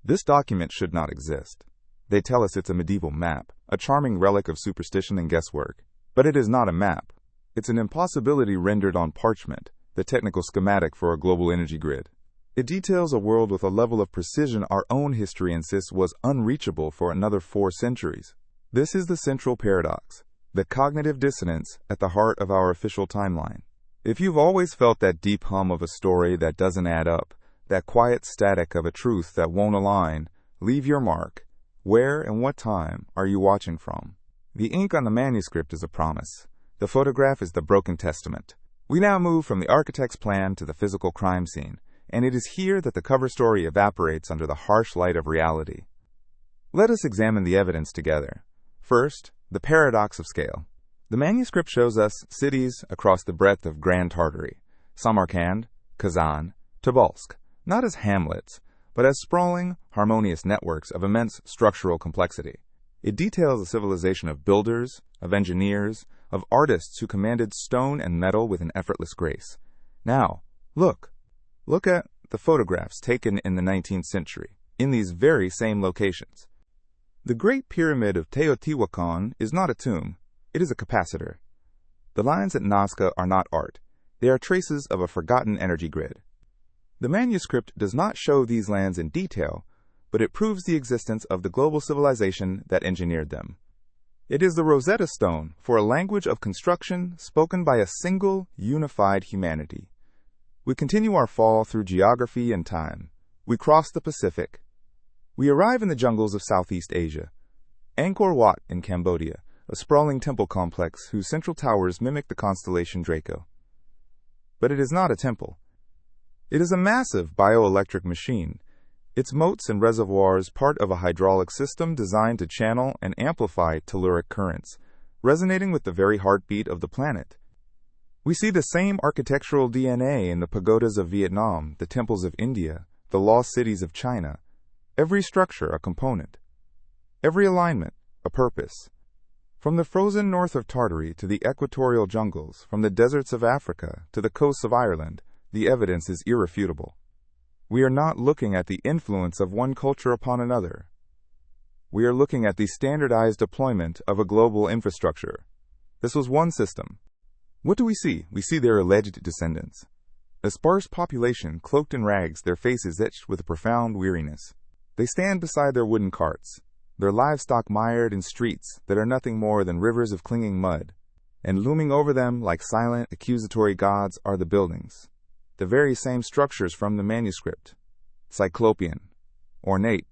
This document should not exist. They tell us it's a medieval map, a charming relic of superstition and guesswork. But it is not a map. It's an impossibility rendered on parchment, the technical schematic for a global energy grid. It details a world with a level of precision our own history insists was unreachable for another 4 centuries. This is the central paradox, the cognitive dissonance at the heart of our official timeline. If you've always felt that deep hum of a story that doesn't add up, that quiet static of a truth that won't align, leave your mark. Where and what time are you watching from? The ink on the manuscript is a promise. The photograph is the broken testament. We now move from the architect's plan to the physical crime scene, and it is here that the cover story evaporates under the harsh light of reality. Let us examine the evidence together. First, the paradox of scale. The manuscript shows us cities across the breadth of Grand Tartary, Samarkand, Kazan, Tobolsk, not as hamlets, but as sprawling, harmonious networks of immense structural complexity. It details a civilization of builders, of engineers, of artists who commanded stone and metal with an effortless grace. Now, look at the photographs taken in the 19th century, in these very same locations. The Great Pyramid of Teotihuacan is not a tomb, it is a capacitor. The lines at Nazca are not art, they are traces of a forgotten energy grid. The manuscript does not show these lands in detail, but it proves the existence of the global civilization that engineered them. It is the Rosetta Stone for a language of construction spoken by a single, unified humanity. We continue our fall through geography and time. We cross the Pacific. We arrive in the jungles of Southeast Asia. Angkor Wat in Cambodia, a sprawling temple complex whose central towers mimic the constellation Draco. But it is not a temple. It is a massive bioelectric machine, its moats and reservoirs part of a hydraulic system designed to channel and amplify telluric currents, resonating with the very heartbeat of the planet. We see the same architectural DNA in the pagodas of Vietnam, the temples of India, the lost cities of China. Every structure a component. Every alignment a purpose. From the frozen north of Tartary to the equatorial jungles, from the deserts of Africa to the coasts of Ireland, the evidence is irrefutable. We are not looking at the influence of one culture upon another. We are looking at the standardized deployment of a global infrastructure. This was one system. What do we see? We see their alleged descendants. A sparse population cloaked in rags, their faces etched with a profound weariness. They stand beside their wooden carts, their livestock mired in streets that are nothing more than rivers of clinging mud. And looming over them like silent, accusatory gods are the buildings. The very same structures from the manuscript. Cyclopean, ornate,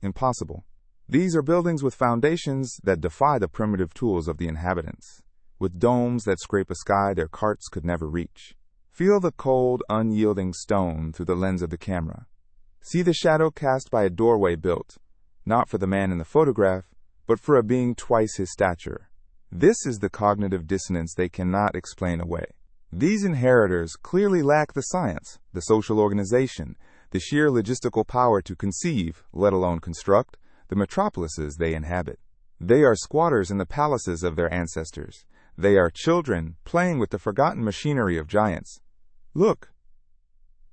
impossible. These are buildings with foundations that defy the primitive tools of the inhabitants, with domes that scrape a sky their carts could never reach. Feel the cold, unyielding stone through the lens of the camera. See the shadow cast by a doorway built, not for the man in the photograph, but for a being twice his stature. This is the cognitive dissonance they cannot explain away. These inheritors clearly lack the science, the social organization, the sheer logistical power to conceive, let alone construct, the metropolises they inhabit. They are squatters in the palaces of their ancestors. They are children playing with the forgotten machinery of giants. Look.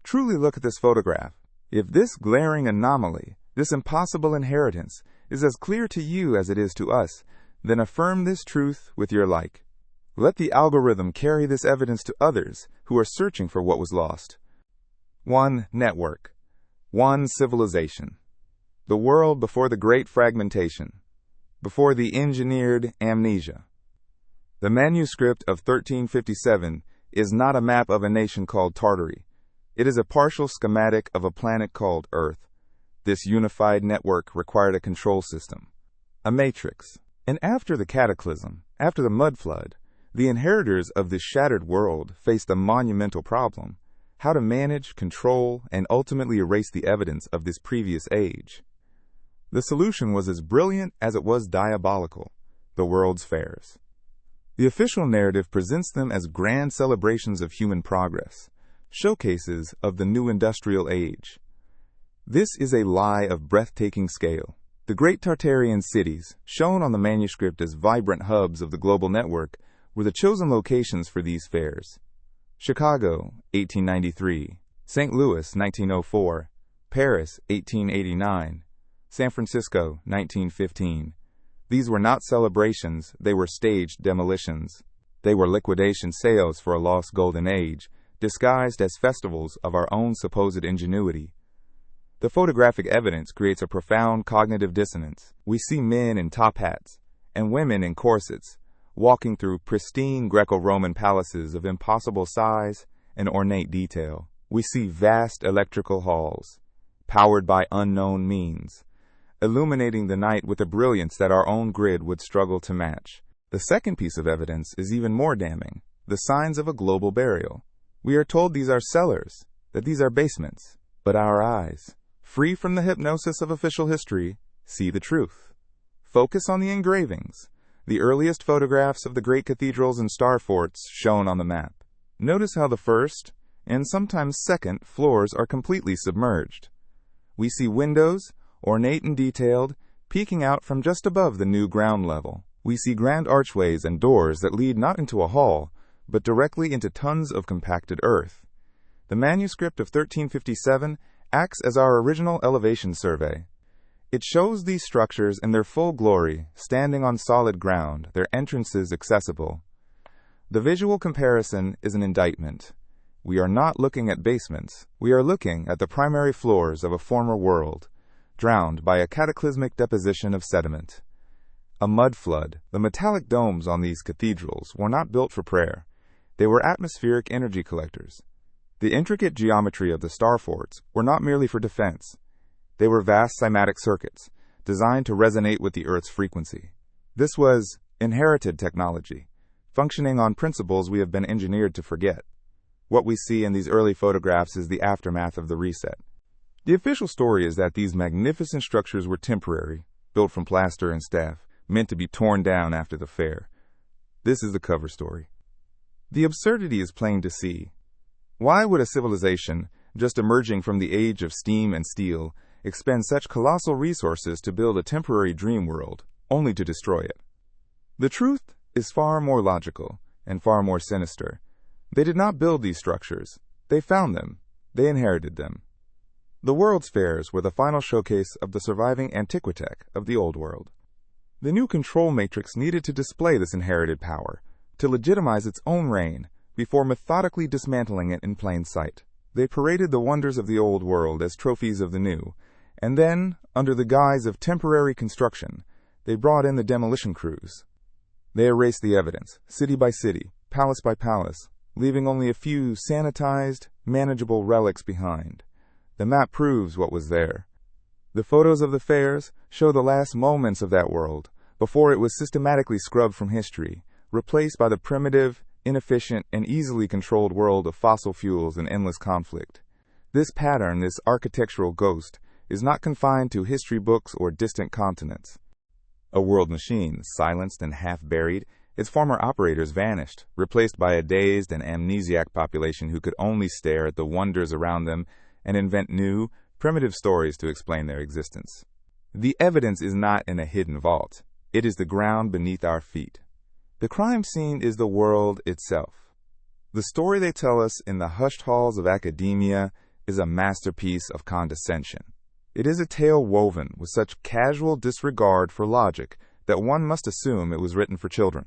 Truly look at this photograph. If this glaring anomaly, this impossible inheritance, is as clear to you as it is to us, then affirm this truth with your like. Let the algorithm carry this evidence to others who are searching for what was lost. One network. One civilization. The world before the great fragmentation. Before the engineered amnesia. The manuscript of 1357 is not a map of a nation called Tartary. It is a partial schematic of a planet called Earth. This unified network required a control system, a matrix. And after the cataclysm, after the mud flood, the inheritors of this shattered world faced a monumental problem: how to manage, control, and ultimately erase the evidence of this previous age. The solution was as brilliant as it was diabolical: the world's fairs. The official narrative presents them as grand celebrations of human progress, showcases of the new industrial age. This is a lie of breathtaking scale. The great Tartarian cities, shown on the manuscript as vibrant hubs of the global network, were the chosen locations for these fairs. Chicago, 1893, St. Louis, 1904, Paris, 1889. San Francisco, 1915. These were not celebrations, they were staged demolitions. They were liquidation sales for a lost golden age, disguised as festivals of our own supposed ingenuity. The photographic evidence creates a profound cognitive dissonance. We see men in top hats and women in corsets, walking through pristine Greco-Roman palaces of impossible size and ornate detail. We see vast electrical halls, powered by unknown means, illuminating the night with a brilliance that our own grid would struggle to match. The second piece of evidence is even more damning: the signs of a global burial. We are told these are cellars, that these are basements, but our eyes, free from the hypnosis of official history, see the truth. Focus on the engravings, the earliest photographs of the great cathedrals and star forts shown on the map. Notice how the first, and sometimes second, floors are completely submerged. We see windows, ornate and detailed, peeking out from just above the new ground level. We see grand archways and doors that lead not into a hall, but directly into tons of compacted earth. The manuscript of 1357 acts as our original elevation survey. It shows these structures in their full glory, standing on solid ground, their entrances accessible. The visual comparison is an indictment. We are not looking at basements. We are looking at the primary floors of a former world, drowned by a cataclysmic deposition of sediment. A mud flood. The metallic domes on these cathedrals were not built for prayer. They were atmospheric energy collectors. The intricate geometry of the star forts were not merely for defense. They were vast cymatic circuits, designed to resonate with the Earth's frequency. This was inherited technology, functioning on principles we have been engineered to forget. What we see in these early photographs is the aftermath of the reset. The official story is that these magnificent structures were temporary, built from plaster and staff, meant to be torn down after the fair. This is the cover story. The absurdity is plain to see. Why would a civilization, just emerging from the age of steam and steel, expend such colossal resources to build a temporary dream world, only to destroy it? The truth is far more logical and far more sinister. They did not build these structures. They found them. They inherited them. The World's Fairs were the final showcase of the surviving antiquitech of the Old World. The new control matrix needed to display this inherited power, to legitimize its own reign, before methodically dismantling it in plain sight. They paraded the wonders of the Old World as trophies of the New, and then, under the guise of temporary construction, they brought in the demolition crews. They erased the evidence, city by city, palace by palace, leaving only a few sanitized, manageable relics behind. The map proves what was there. The photos of the fairs show the last moments of that world, before it was systematically scrubbed from history, replaced by the primitive, inefficient, and easily controlled world of fossil fuels and endless conflict. This pattern, this architectural ghost, is not confined to history books or distant continents. A world machine, silenced and half-buried, its former operators vanished, replaced by a dazed and amnesiac population who could only stare at the wonders around them and invent new, primitive stories to explain their existence. The evidence is not in a hidden vault. It is the ground beneath our feet. The crime scene is the world itself. The story they tell us in the hushed halls of academia is a masterpiece of condescension. It is a tale woven with such casual disregard for logic that one must assume it was written for children.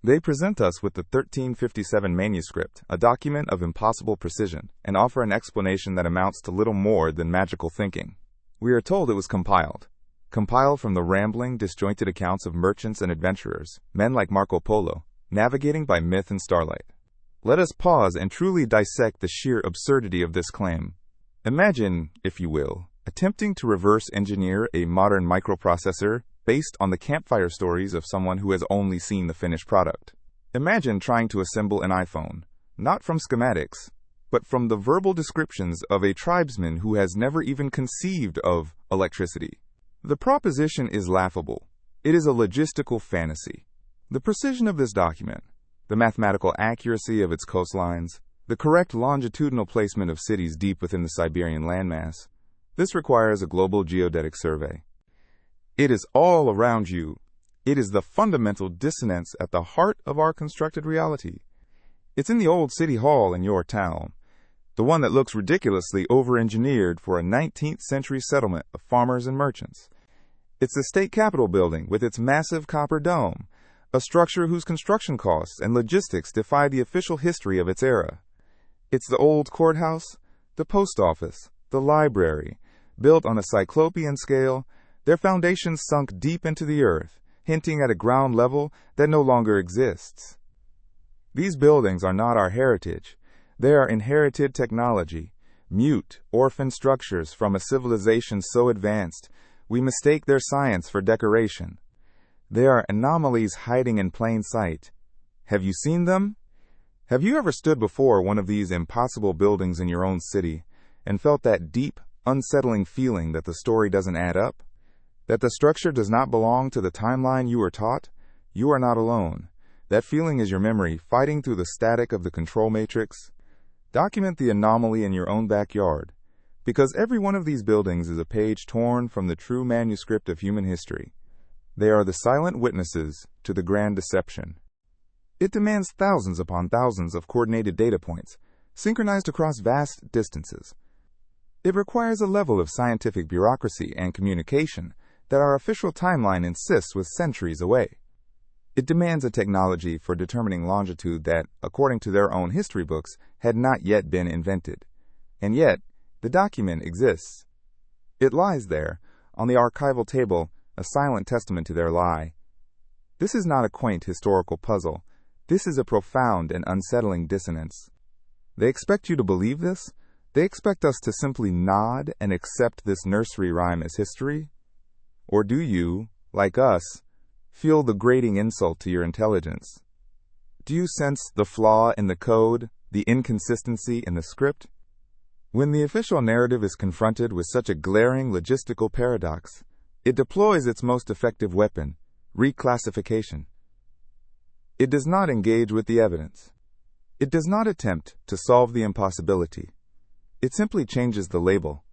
They present us with the 1357 manuscript, a document of impossible precision, and offer an explanation that amounts to little more than magical thinking. We are told it was compiled from the rambling, disjointed accounts of merchants and adventurers, men like Marco Polo, navigating by myth and starlight. Let us pause and truly dissect the sheer absurdity of this claim. Imagine, if you will, attempting to reverse engineer a modern microprocessor based on the campfire stories of someone who has only seen the finished product. Imagine trying to assemble an iPhone, not from schematics, but from the verbal descriptions of a tribesman who has never even conceived of electricity. The proposition is laughable. It is a logistical fantasy. The precision of this document, the mathematical accuracy of its coastlines, the correct longitudinal placement of cities deep within the Siberian landmass, this requires a global geodetic survey. It is all around you. It is the fundamental dissonance at the heart of our constructed reality. It's in the old city hall in your town, the one that looks ridiculously over-engineered for a 19th century settlement of farmers and merchants. It's the state capitol building with its massive copper dome, a structure whose construction costs and logistics defy the official history of its era. It's the old courthouse, the post office, the library, built on a cyclopean scale, their foundations sunk deep into the earth, hinting at a ground level that no longer exists. These buildings are not our heritage. They are inherited technology, mute, orphan structures from a civilization so advanced we mistake their science for decoration. They are anomalies hiding in plain sight. Have you seen them? Have you ever stood before one of these impossible buildings in your own city and felt that deep, unsettling feeling that the story doesn't add up? That the structure does not belong to the timeline you were taught? You are not alone. That feeling is your memory fighting through the static of the control matrix. Document the anomaly in your own backyard, because every one of these buildings is a page torn from the true manuscript of human history. They are the silent witnesses to the grand deception. It demands thousands upon thousands of coordinated data points, synchronized across vast distances. It requires a level of scientific bureaucracy and communication that our official timeline insists was centuries away. It demands a technology for determining longitude that, according to their own history books, had not yet been invented. And yet, the document exists. It lies there, on the archival table, a silent testament to their lie. This is not a quaint historical puzzle. This is a profound and unsettling dissonance. They expect you to believe this? They expect us to simply nod and accept this nursery rhyme as history? Or do you, like us, feel the grating insult to your intelligence? Do you sense the flaw in the code, the inconsistency in the script? When the official narrative is confronted with such a glaring logistical paradox, it deploys its most effective weapon, reclassification. It does not engage with the evidence. It does not attempt to solve the impossibility. It simply changes the label.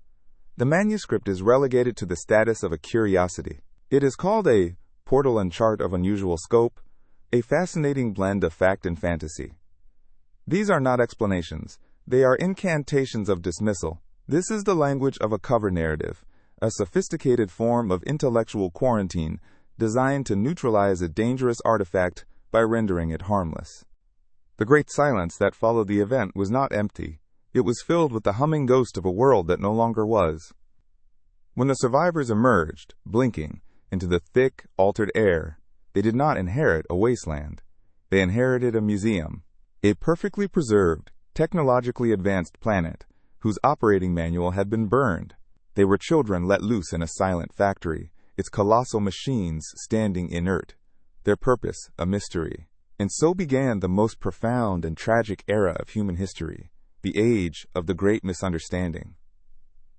The manuscript is relegated to the status of a curiosity. It is called a portal and chart of unusual scope, a fascinating blend of fact and fantasy. These are not explanations. They are incantations of dismissal. This is the language of a cover narrative, a sophisticated form of intellectual quarantine designed to neutralize a dangerous artifact by rendering it harmless. The great silence that followed the event was not empty. It was filled with the humming ghost of a world that no longer was. When the survivors emerged, blinking, into the thick, altered air, they did not inherit a wasteland. They inherited a museum, a perfectly preserved, technologically advanced planet whose operating manual had been burned. They were children let loose in a silent factory, its colossal machines standing inert, their purpose a mystery. And so began the most profound and tragic era of human history, the age of the great misunderstanding.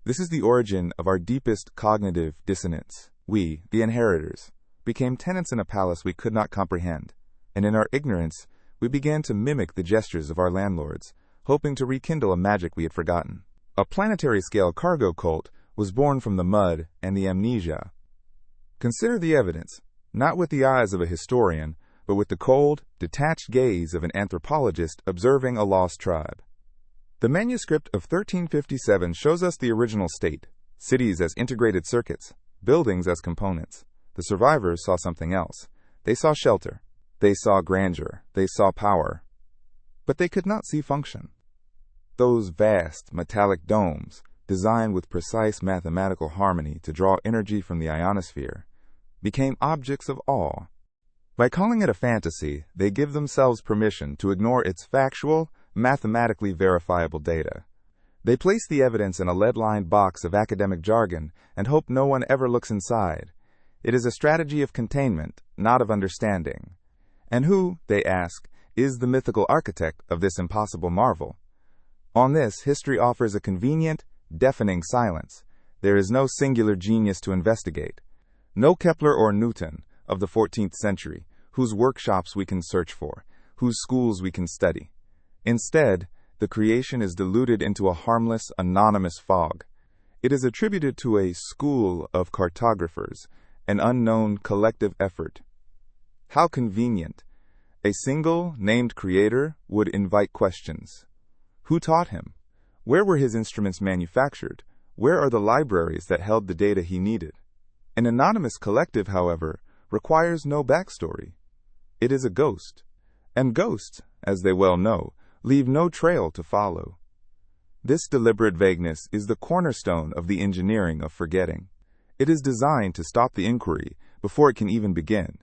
This is the origin of our deepest cognitive dissonance. We, the inheritors, became tenants in a palace we could not comprehend, and in our ignorance, we began to mimic the gestures of our landlords, hoping to rekindle a magic we had forgotten. A planetary-scale cargo cult was born from the mud and the amnesia. Consider the evidence, not with the eyes of a historian, but with the cold, detached gaze of an anthropologist observing a lost tribe. The manuscript of 1357 shows us the original state, cities as integrated circuits, buildings as components. The survivors saw something else. They saw shelter. They saw grandeur. They saw power. But they could not see function. Those vast, metallic domes, designed with precise mathematical harmony to draw energy from the ionosphere, became objects of awe. By calling it a fantasy, they give themselves permission to ignore its factual, mathematically verifiable data. They place the evidence in a lead-lined box of academic jargon and hope no one ever looks inside. It is a strategy of containment, not of understanding. And who, they ask, is the mythical architect of this impossible marvel? On this, history offers a convenient, deafening silence. There is no singular genius to investigate. No Kepler or Newton of the 14th century, whose workshops we can search for, whose schools we can study. Instead, the creation is diluted into a harmless, anonymous fog. It is attributed to a school of cartographers, an unknown collective effort. How convenient. A single, named creator would invite questions. Who taught him? Where were his instruments manufactured? Where are the libraries that held the data he needed? An anonymous collective, however, requires no backstory. It is a ghost. And ghosts, as they well know, leave no trail to follow. This deliberate vagueness is the cornerstone of the engineering of forgetting. It is designed to stop the inquiry before it can even begin.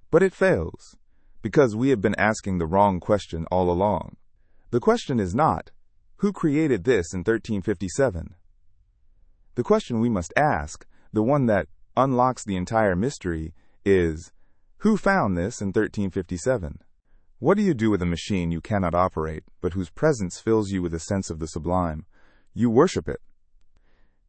But it fails, because we have been asking the wrong question all along. The question is not, who created this in 1357? The question we must ask, the one that unlocks the entire mystery, is, who found this in 1357? What do you do with a machine you cannot operate, but whose presence fills you with a sense of the sublime? You worship it.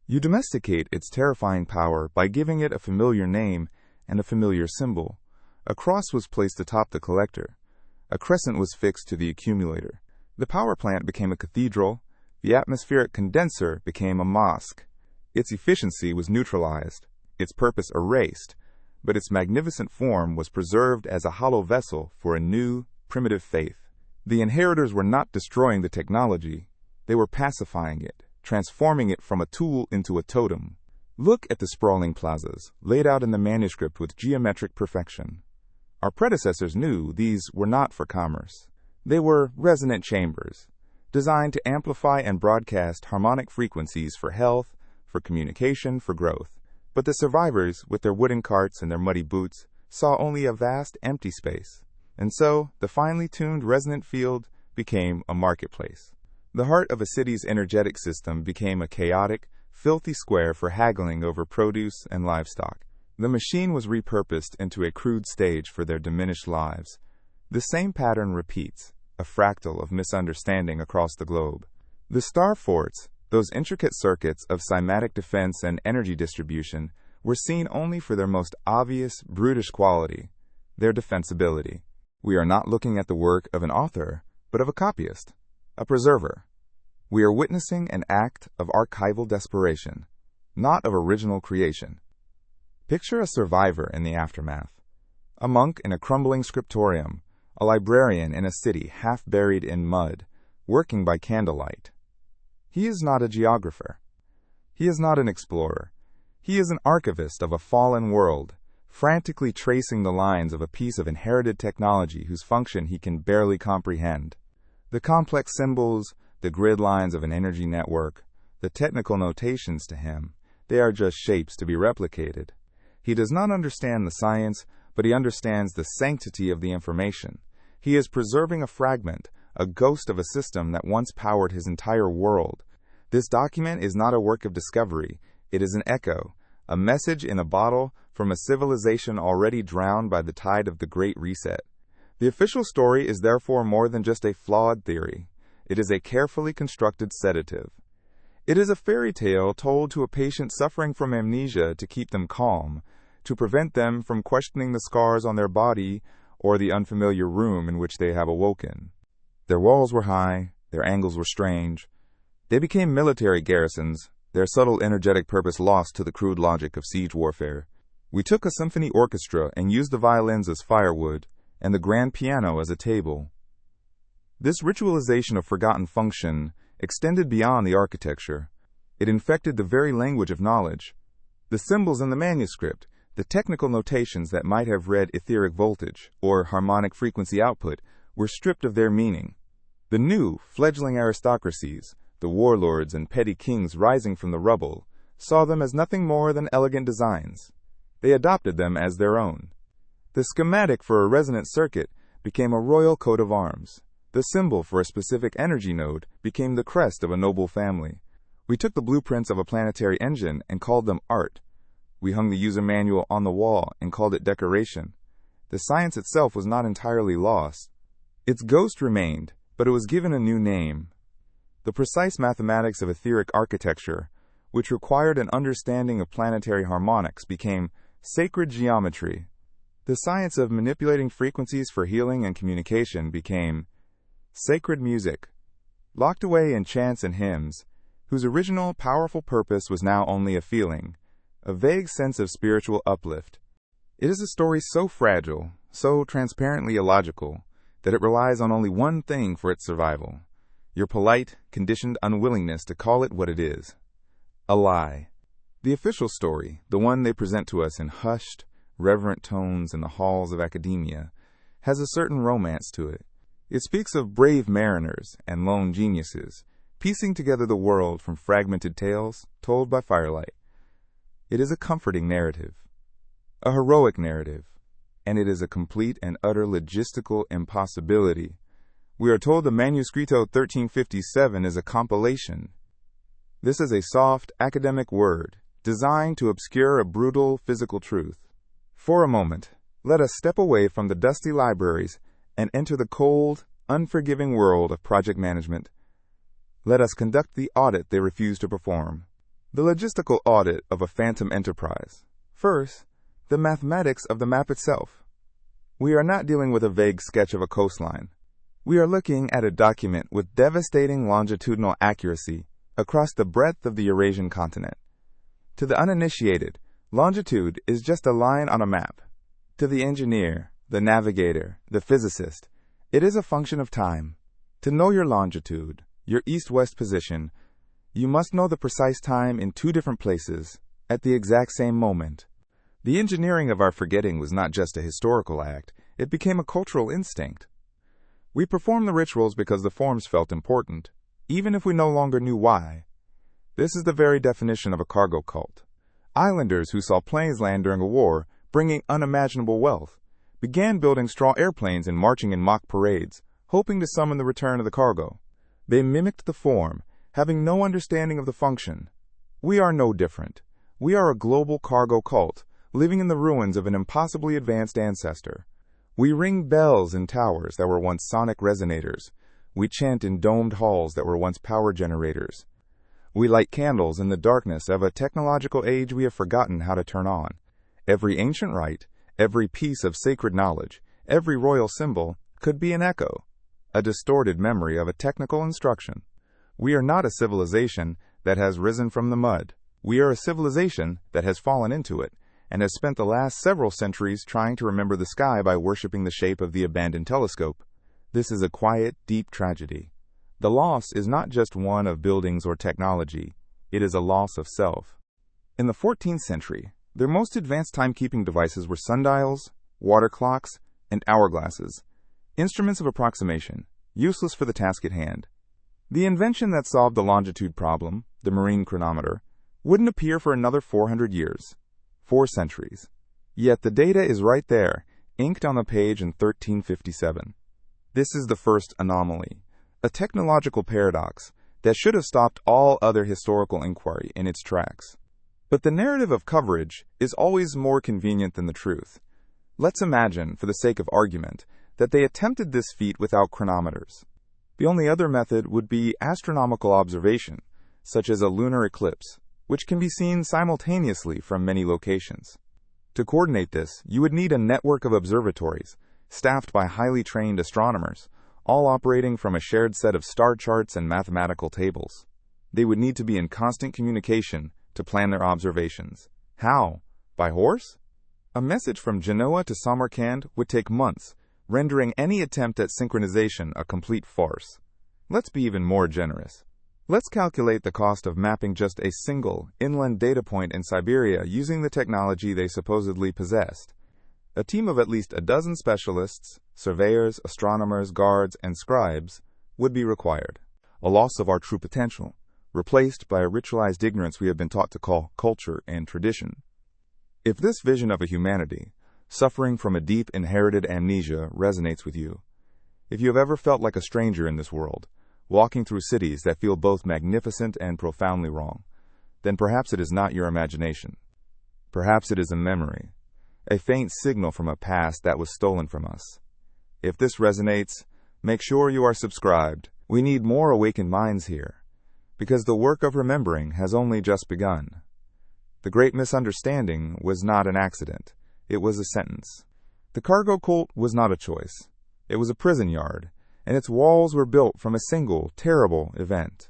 You domesticate its terrifying power by giving it a familiar name and a familiar symbol. A cross was placed atop the collector. A crescent was fixed to the accumulator. The power plant became a cathedral. The atmospheric condenser became a mosque. Its efficiency was neutralized, its purpose erased, but its magnificent form was preserved as a hollow vessel for a new, primitive faith. The inheritors were not destroying the technology. They were pacifying it, transforming it from a tool into a totem. Look at the sprawling plazas, laid out in the manuscript with geometric perfection. Our predecessors knew these were not for commerce. They were resonant chambers, designed to amplify and broadcast harmonic frequencies for health, for communication, for growth. But the survivors, with their wooden carts and their muddy boots, saw only a vast empty space. And so, the finely tuned resonant field became a marketplace. The heart of a city's energetic system became a chaotic, filthy square for haggling over produce and livestock. The machine was repurposed into a crude stage for their diminished lives. The same pattern repeats, a fractal of misunderstanding across the globe. The star forts, those intricate circuits of cymatic defense and energy distribution, were seen only for their most obvious, brutish quality, their defensibility. We are not looking at the work of an author, but of a copyist, a preserver. We are witnessing an act of archival desperation, not of original creation. Picture a survivor in the aftermath, a monk in a crumbling scriptorium, a librarian in a city half buried in mud, working by candlelight. He is not a geographer. He is not an explorer. He is an archivist of a fallen world, frantically tracing the lines of a piece of inherited technology whose function he can barely comprehend. The complex symbols, the grid lines of an energy network, the technical notations to him, they are just shapes to be replicated. He does not understand the science, but he understands the sanctity of the information. He is preserving a fragment, a ghost of a system that once powered his entire world. This document is not a work of discovery. It is an echo, a message in a bottle from a civilization already drowned by the tide of the Great Reset. The official story is therefore more than just a flawed theory. It is a carefully constructed sedative. It is a fairy tale told to a patient suffering from amnesia to keep them calm, to prevent them from questioning the scars on their body or the unfamiliar room in which they have awoken. Their walls were high, their angles were strange. They became military garrisons, their subtle energetic purpose lost to the crude logic of siege warfare. We took a symphony orchestra and used the violins as firewood, and the grand piano as a table. This ritualization of forgotten function extended beyond the architecture. It infected the very language of knowledge. The symbols in the manuscript, the technical notations that might have read etheric voltage or harmonic frequency output, were stripped of their meaning. The new, fledgling aristocracies, the warlords and petty kings rising from the rubble, saw them as nothing more than elegant designs. They adopted them as their own. The schematic for a resonant circuit became a royal coat of arms. The symbol for a specific energy node became the crest of a noble family. We took the blueprints of a planetary engine and called them art. We hung the user manual on the wall and called it decoration. The science itself was not entirely lost. Its ghost remained, but it was given a new name. The precise mathematics of etheric architecture, which required an understanding of planetary harmonics, became sacred geometry. The science of manipulating frequencies for healing and communication became sacred music, locked away in chants and hymns, whose original powerful purpose was now only a feeling, a vague sense of spiritual uplift. It is a story so fragile, so transparently illogical, that it relies on only one thing for its survival: your polite, conditioned unwillingness to call it what it is. A lie. The official story, the one they present to us in hushed, reverent tones in the halls of academia, has a certain romance to it. It speaks of brave mariners and lone geniuses, piecing together the world from fragmented tales told by firelight. It is a comforting narrative, a heroic narrative, and it is a complete and utter logistical impossibility. We are told the Manuscrito 1357 is a compilation. This is a soft, academic word, designed to obscure a brutal physical truth. For a moment, let us step away from the dusty libraries and enter the cold, unforgiving world of project management. Let us conduct the audit they refuse to perform. The logistical audit of a phantom enterprise. First, the mathematics of the map itself. We are not dealing with a vague sketch of a coastline. We are looking at a document with devastating longitudinal accuracy across the breadth of the Eurasian continent. To the uninitiated, longitude is just a line on a map. To the engineer, the navigator, the physicist, it is a function of time. To know your longitude, your east-west position, you must know the precise time in two different places at the exact same moment. The engineering of our forgetting was not just a historical act, it became a cultural instinct. We performed the rituals because the forms felt important, even if we no longer knew why. This is the very definition of a cargo cult. Islanders who saw planes land during a war, bringing unimaginable wealth, began building straw airplanes and marching in mock parades, hoping to summon the return of the cargo. They mimicked the form, having no understanding of the function. We are no different. We are a global cargo cult, living in the ruins of an impossibly advanced ancestor. We ring bells in towers that were once sonic resonators. We chant in domed halls that were once power generators. We light candles in the darkness of a technological age we have forgotten how to turn on. Every ancient rite, every piece of sacred knowledge, every royal symbol could be an echo, a distorted memory of a technical instruction. We are not a civilization that has risen from the mud. We are a civilization that has fallen into it and has spent the last several centuries trying to remember the sky by worshiping the shape of the abandoned telescope. This is a quiet, deep tragedy. The loss is not just one of buildings or technology, it is a loss of self. In the 14th century, their most advanced timekeeping devices were sundials, water clocks, and hourglasses, instruments of approximation, useless for the task at hand. The invention that solved the longitude problem, the marine chronometer, wouldn't appear for another 400 years, 4 centuries. Yet the data is right there, inked on the page in 1357. This is the first anomaly, a technological paradox that should have stopped all other historical inquiry in its tracks. But the narrative of coverage is always more convenient than the truth. Let's imagine, for the sake of argument, that they attempted this feat without chronometers. The only other method would be astronomical observation, such as a lunar eclipse, which can be seen simultaneously from many locations. To coordinate this, you would need a network of observatories, staffed by highly trained astronomers, all operating from a shared set of star charts and mathematical tables. They would need to be in constant communication to plan their observations. How? By horse? A message from Genoa to Samarkand would take months, rendering any attempt at synchronization a complete farce. Let's be even more generous. Let's calculate the cost of mapping just a single inland data point in Siberia using the technology they supposedly possessed. A team of at least a dozen specialists, surveyors, astronomers, guards, and scribes would be required. A loss of our true potential, replaced by a ritualized ignorance we have been taught to call culture and tradition. If this vision of a humanity, suffering from a deep inherited amnesia, resonates with you, if you have ever felt like a stranger in this world, walking through cities that feel both magnificent and profoundly wrong, then perhaps it is not your imagination. Perhaps it is a memory, a faint signal from a past that was stolen from us. If this resonates, make sure you are subscribed. We need more awakened minds here, because the work of remembering has only just begun. The great misunderstanding was not an accident. It was a sentence. The cargo cult was not a choice. It was a prison yard, and its walls were built from a single, terrible event.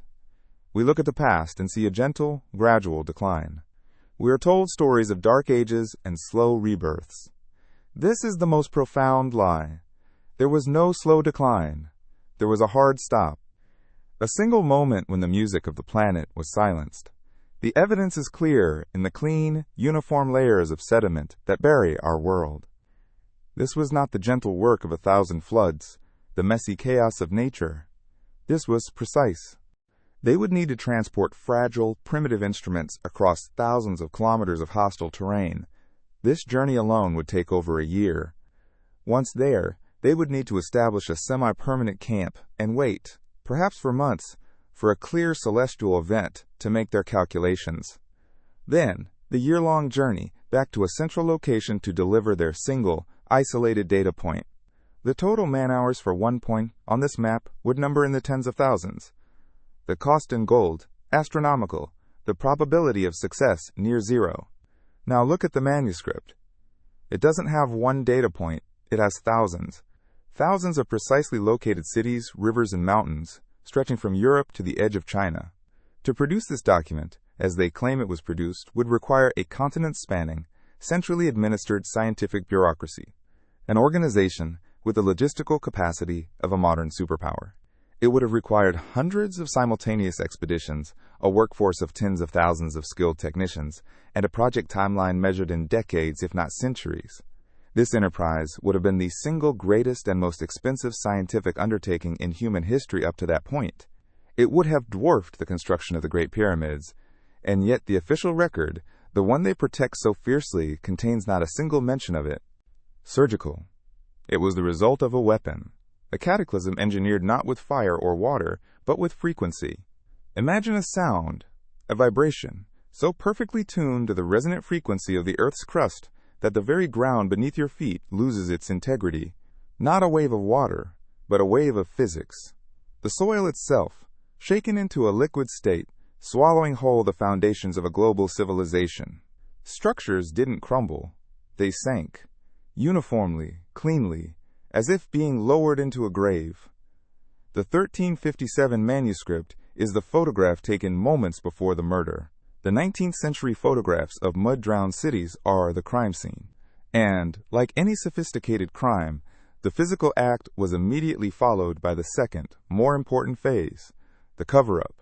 We look at the past and see a gentle, gradual decline. We are told stories of dark ages and slow rebirths. This is the most profound lie. There was no slow decline. There was a hard stop. A single moment when the music of the planet was silenced. The evidence is clear in the clean, uniform layers of sediment that bury our world. This was not the gentle work of 1,000 floods, the messy chaos of nature. This was precise. They would need to transport fragile, primitive instruments across thousands of kilometers of hostile terrain. This journey alone would take over a year. Once there, they would need to establish a semi-permanent camp and wait, perhaps for months, for a clear celestial event to make their calculations. Then, the year-long journey back to a central location to deliver their single, isolated data point. The total man-hours for one point on this map would number in the tens of thousands. The cost in gold, astronomical, the probability of success near zero. Now look at the manuscript. It doesn't have one data point, it has thousands. Thousands of precisely located cities, rivers, and mountains, stretching from Europe to the edge of China. To produce this document, as they claim it was produced, would require a continent-spanning, centrally administered scientific bureaucracy, an organization with the logistical capacity of a modern superpower. It would have required hundreds of simultaneous expeditions, a workforce of tens of thousands of skilled technicians, and a project timeline measured in decades, if not centuries. This enterprise would have been the single greatest and most expensive scientific undertaking in human history up to that point. It would have dwarfed the construction of the Great Pyramids, and yet the official record, the one they protect so fiercely, contains not a single mention of it. Surgical. It was the result of a weapon, a cataclysm engineered not with fire or water, but with frequency. Imagine a sound, a vibration, so perfectly tuned to the resonant frequency of the Earth's crust that the very ground beneath your feet loses its integrity. Not a wave of water, but a wave of physics. The soil itself, shaken into a liquid state, swallowing whole the foundations of a global civilization. Structures didn't crumble, they sank, uniformly, cleanly, as if being lowered into a grave. The 1357 manuscript is the photograph taken moments before the murder. The 19th century photographs of mud-drowned cities are the crime scene. And, like any sophisticated crime, the physical act was immediately followed by the second, more important phase, the cover-up,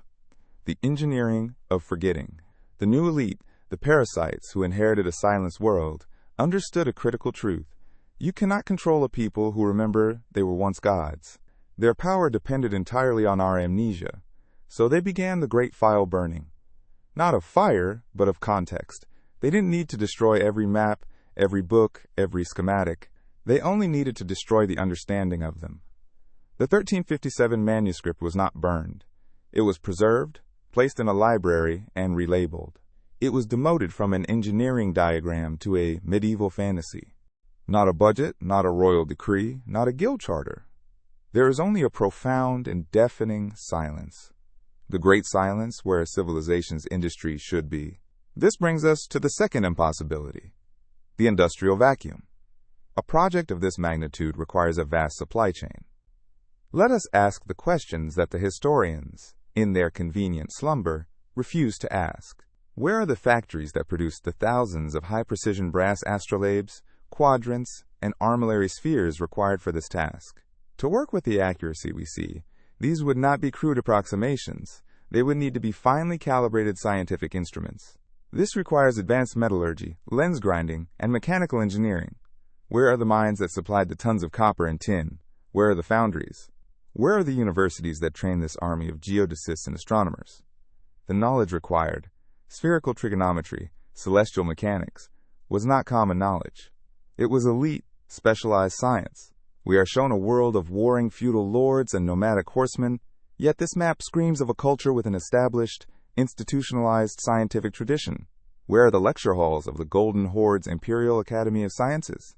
the engineering of forgetting. The new elite, the parasites who inherited a silenced world, understood a critical truth. You cannot control a people who remember they were once gods. Their power depended entirely on our amnesia. So they began the great file burning. Not of fire, but of context. They didn't need to destroy every map, every book, every schematic. They only needed to destroy the understanding of them. The 1357 manuscript was not burned. It was preserved, placed in a library, and relabeled. It was demoted from an engineering diagram to a medieval fantasy. Not a budget, not a royal decree, not a guild charter. There is only a profound and deafening silence. The great silence where a civilization's industry should be. This brings us to the second impossibility, the industrial vacuum. A project of this magnitude requires a vast supply chain. Let us ask the questions that the historians, in their convenient slumber, refuse to ask. Where are the factories that produce the thousands of high-precision brass astrolabes, quadrants, and armillary spheres required for this task? To work with the accuracy we see, these would not be crude approximations. They would need to be finely calibrated scientific instruments. This requires advanced metallurgy, lens grinding, and mechanical engineering. Where are the mines that supplied the tons of copper and tin? Where are the foundries? Where are the universities that train this army of geodesists and astronomers? The knowledge required, spherical trigonometry, celestial mechanics, was not common knowledge. It was elite, specialized science. We are shown a world of warring feudal lords and nomadic horsemen, yet this map screams of a culture with an established, institutionalized scientific tradition. Where are the lecture halls of the Golden Horde's Imperial Academy of Sciences?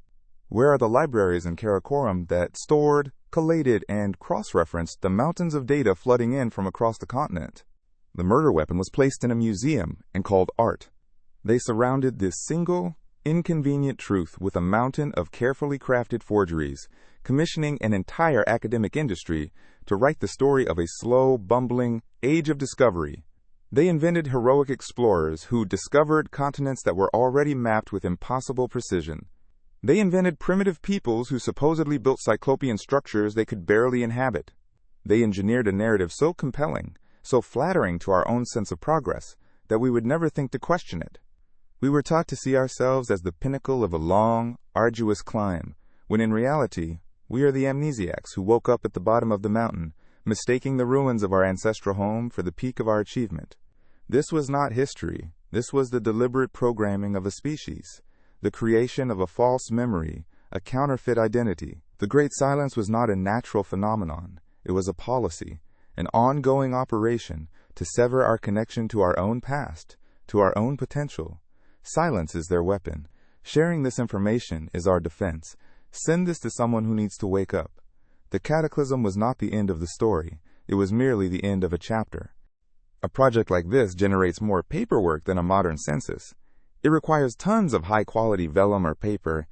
Where are the libraries in Karakoram that stored, collated, and cross-referenced the mountains of data flooding in from across the continent? The murder weapon was placed in a museum and called art. They surrounded this single, inconvenient truth with a mountain of carefully crafted forgeries, commissioning an entire academic industry to write the story of a slow, bumbling age of discovery. They invented heroic explorers who discovered continents that were already mapped with impossible precision. They invented primitive peoples who supposedly built cyclopean structures they could barely inhabit. They engineered a narrative so compelling, so flattering to our own sense of progress, that we would never think to question it. We were taught to see ourselves as the pinnacle of a long, arduous climb, when in reality, we are the amnesiacs who woke up at the bottom of the mountain, mistaking the ruins of our ancestral home for the peak of our achievement. This was not history. This was the deliberate programming of a species, the creation of a false memory, a counterfeit identity. The Great Silence was not a natural phenomenon. It was a policy, an ongoing operation to sever our connection to our own past, to our own potential. Silence is their weapon. Sharing this information is our defense. Send this to someone who needs to wake up. The cataclysm was not the end of the story. It was merely the end of a chapter. A project like this generates more paperwork than a modern census. It requires tons of high-quality vellum or paper,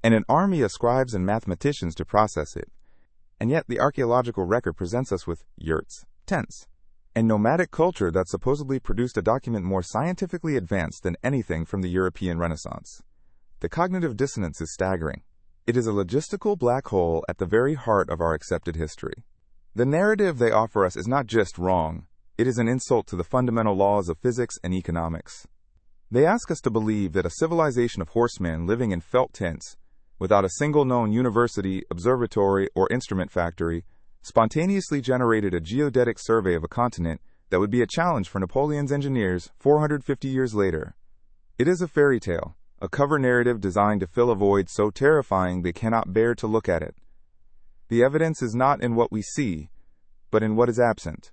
and an army of scribes and mathematicians to process it. And yet the archaeological record presents us with yurts, tents, and nomadic culture that supposedly produced a document more scientifically advanced than anything from the European Renaissance. The cognitive dissonance is staggering. It is a logistical black hole at the very heart of our accepted history. The narrative they offer us is not just wrong, it is an insult to the fundamental laws of physics and economics. They ask us to believe that a civilization of horsemen living in felt tents, without a single known university, observatory, or instrument factory, spontaneously generated a geodetic survey of a continent that would be a challenge for Napoleon's engineers 450 years later. It is a fairy tale, a cover narrative designed to fill a void so terrifying they cannot bear to look at it. The evidence is not in what we see, but in what is absent.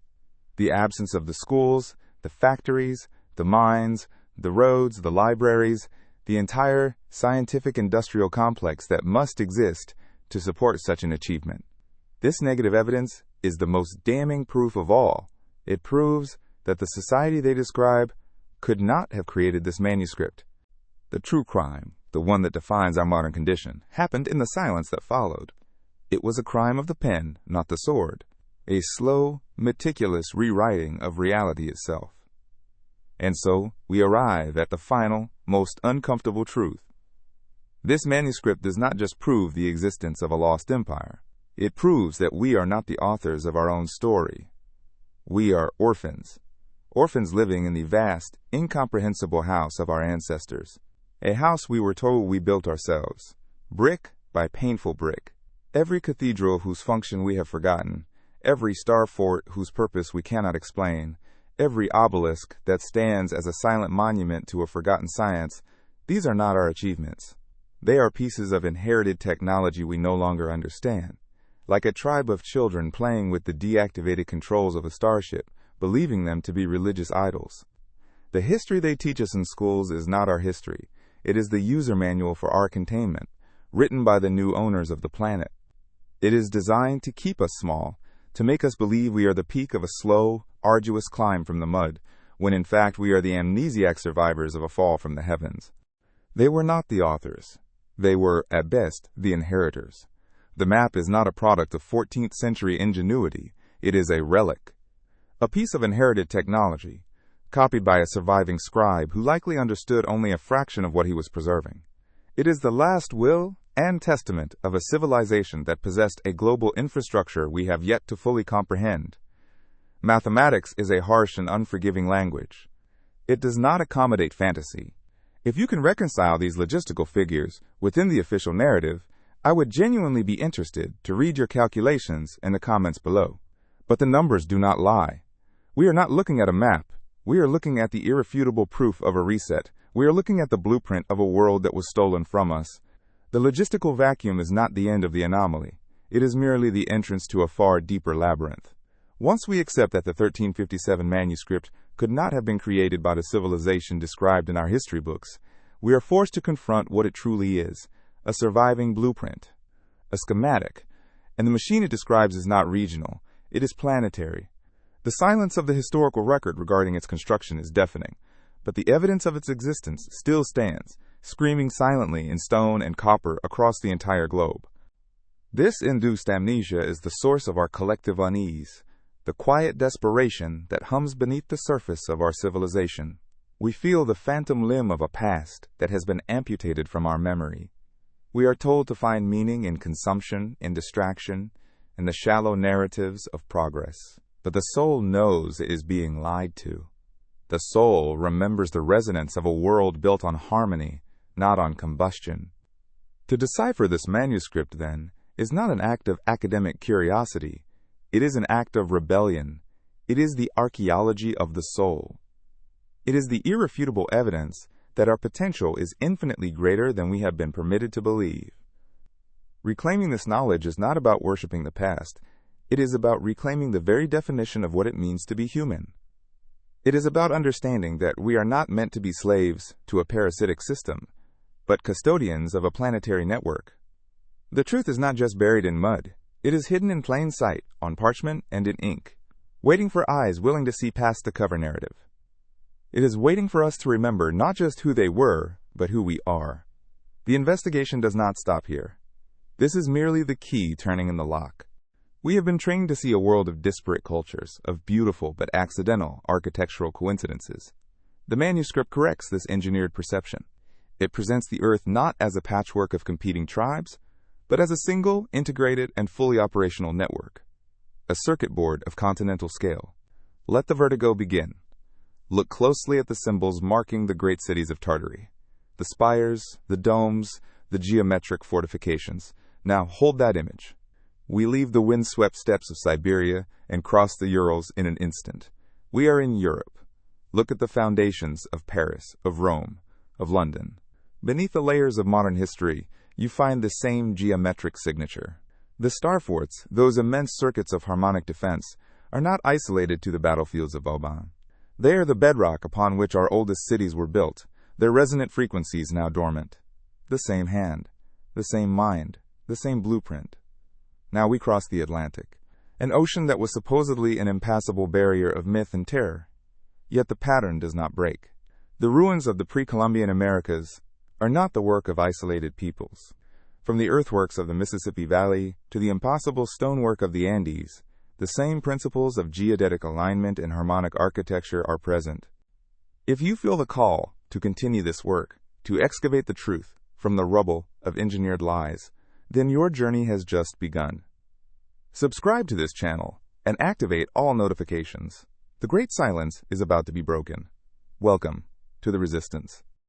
The absence of the schools, the factories, the mines, the roads, the libraries, the entire scientific industrial complex that must exist to support such an achievement. This negative evidence is the most damning proof of all. It proves that the society they describe could not have created this manuscript. The true crime, the one that defines our modern condition, happened in the silence that followed. It was a crime of the pen, not the sword, a slow, meticulous rewriting of reality itself. And so, we arrive at the final, most uncomfortable truth. This manuscript does not just prove the existence of a lost empire. It proves that we are not the authors of our own story. We are orphans. Orphans living in the vast, incomprehensible house of our ancestors. A house we were told we built ourselves, brick by painful brick. Every cathedral whose function we have forgotten, every star fort whose purpose we cannot explain, every obelisk that stands as a silent monument to a forgotten science, these are not our achievements. They are pieces of inherited technology we no longer understand. Like a tribe of children playing with the deactivated controls of a starship, believing them to be religious idols. The history they teach us in schools is not our history. It is the user manual for our containment, written by the new owners of the planet. It is designed to keep us small, to make us believe we are the peak of a slow, arduous climb from the mud, when in fact we are the amnesiac survivors of a fall from the heavens. They were not the authors. They were, at best, the inheritors. The map is not a product of 14th century ingenuity. It is a relic. A piece of inherited technology, copied by a surviving scribe who likely understood only a fraction of what he was preserving. It is the last will and testament of a civilization that possessed a global infrastructure we have yet to fully comprehend. Mathematics is a harsh and unforgiving language. It does not accommodate fantasy. If you can reconcile these logistical figures within the official narrative, I would genuinely be interested to read your calculations in the comments below. But the numbers do not lie. We are not looking at a map. We are looking at the irrefutable proof of a reset. We are looking at the blueprint of a world that was stolen from us. The logistical vacuum is not the end of the anomaly. It is merely the entrance to a far deeper labyrinth. Once we accept that the 1357 manuscript could not have been created by the civilization described in our history books, we are forced to confront what it truly is, a surviving blueprint, a schematic, and the machine it describes is not regional, it is planetary. The silence of the historical record regarding its construction is deafening, but the evidence of its existence still stands, screaming silently in stone and copper across the entire globe. This induced amnesia is the source of our collective unease, the quiet desperation that hums beneath the surface of our civilization. We feel the phantom limb of a past that has been amputated from our memory. We are told to find meaning in consumption, in distraction, and the shallow narratives of progress. But the soul knows it is being lied to. The soul remembers the resonance of a world built on harmony, not on combustion. To decipher this manuscript, then, is not an act of academic curiosity. It is an act of rebellion. It is the archaeology of the soul. It is the irrefutable evidence that our potential is infinitely greater than we have been permitted to believe. Reclaiming this knowledge is not about worshiping the past. It is about reclaiming the very definition of what it means to be human. It is about understanding that we are not meant to be slaves to a parasitic system, but custodians of a planetary network. The truth is not just buried in mud. It is hidden in plain sight, on parchment and in ink, waiting for eyes willing to see past the cover narrative. It is waiting for us to remember not just who they were, but who we are. The investigation does not stop here. This is merely the key turning in the lock. We have been trained to see a world of disparate cultures, of beautiful but accidental architectural coincidences. The manuscript corrects this engineered perception. It presents the Earth not as a patchwork of competing tribes, but as a single, integrated, and fully operational network. A circuit board of continental scale. Let the vertigo begin. Look closely at the symbols marking the great cities of Tartaria. The spires, the domes, the geometric fortifications. Now hold that image. We leave the windswept steppes of Siberia and cross the Urals in an instant. We are in Europe. Look at the foundations of Paris, of Rome, of London. Beneath the layers of modern history, you find the same geometric signature. The star forts, those immense circuits of harmonic defense, are not isolated to the battlefields of Vauban. They are the bedrock upon which our oldest cities were built, their resonant frequencies now dormant. The same hand, the same mind, the same blueprint. Now we cross the Atlantic, an ocean that was supposedly an impassable barrier of myth and terror. Yet the pattern does not break. The ruins of the pre-Columbian Americas are not the work of isolated peoples. From the earthworks of the Mississippi Valley to the impossible stonework of the Andes, the same principles of geodetic alignment and harmonic architecture are present. If you feel the call to continue this work, to excavate the truth from the rubble of engineered lies, then your journey has just begun. Subscribe to this channel and activate all notifications. The great silence is about to be broken. Welcome to the resistance.